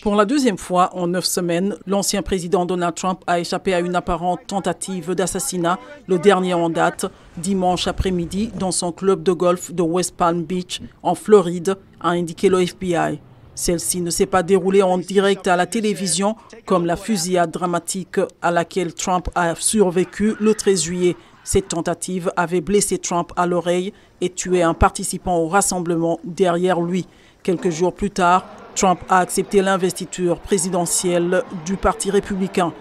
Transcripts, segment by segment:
Pour la deuxième fois en 9 semaines, l'ancien président Donald Trump a échappé à une apparente tentative d'assassinat, le dernier en date, dimanche après-midi, dans son club de golf de West Palm Beach, en Floride, a indiqué le FBI. Celle-ci ne s'est pas déroulée en direct à la télévision, comme la fusillade dramatique à laquelle Trump a survécu le 13 juillet. Cette tentative avait blessé Trump à l'oreille et tué un participant au rassemblement derrière lui. Quelques jours plus tard, Trump a accepté l'investiture présidentielle du Parti républicain.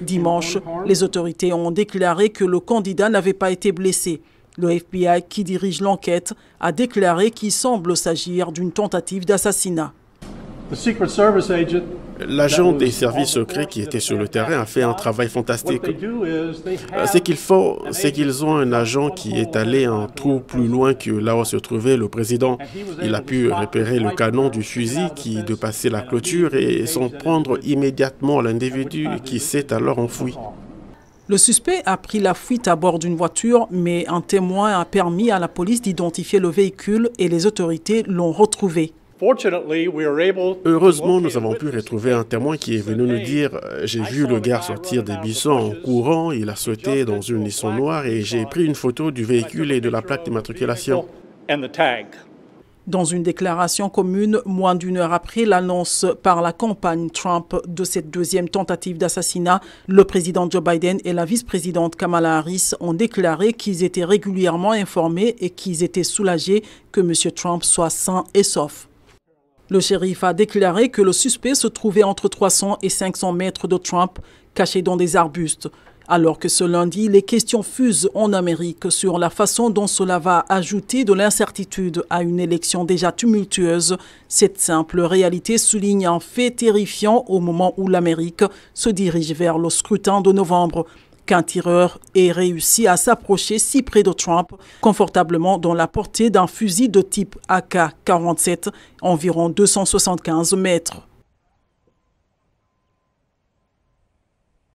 Dimanche, les autorités ont déclaré que le candidat n'avait pas été blessé. Le FBI, qui dirige l'enquête, a déclaré qu'il semble s'agir d'une tentative d'assassinat. L'agent des services secrets qui était sur le terrain a fait un travail fantastique. Ce qu'il faut, c'est qu'ils ont un agent qui est allé un trou plus loin que là où se trouvait le président. Il a pu repérer le canon du fusil qui dépassait la clôture et s'en prendre immédiatement à l'individu qui s'est alors enfoui. Le suspect a pris la fuite à bord d'une voiture, mais un témoin a permis à la police d'identifier le véhicule et les autorités l'ont retrouvé. Heureusement, nous avons pu retrouver un témoin qui est venu nous dire « J'ai vu le gars sortir des buissons en courant, il a sauté dans une Nissan noire et j'ai pris une photo du véhicule et de la plaque d'immatriculation. » Dans une déclaration commune, moins d'une heure après l'annonce par la campagne Trump de cette deuxième tentative d'assassinat, le président Joe Biden et la vice-présidente Kamala Harris ont déclaré qu'ils étaient régulièrement informés et qu'ils étaient soulagés que M. Trump soit sain et sauf. Le shérif a déclaré que le suspect se trouvait entre 300 et 500 mètres de Trump, caché dans des arbustes. Alors que ce lundi, les questions fusent en Amérique sur la façon dont cela va ajouter de l'incertitude à une élection déjà tumultueuse, cette simple réalité souligne un fait terrifiant au moment où l'Amérique se dirige vers le scrutin de novembre. Qu'un tireur ait réussi à s'approcher si près de Trump, confortablement dans la portée d'un fusil de type AK-47, environ 275 mètres.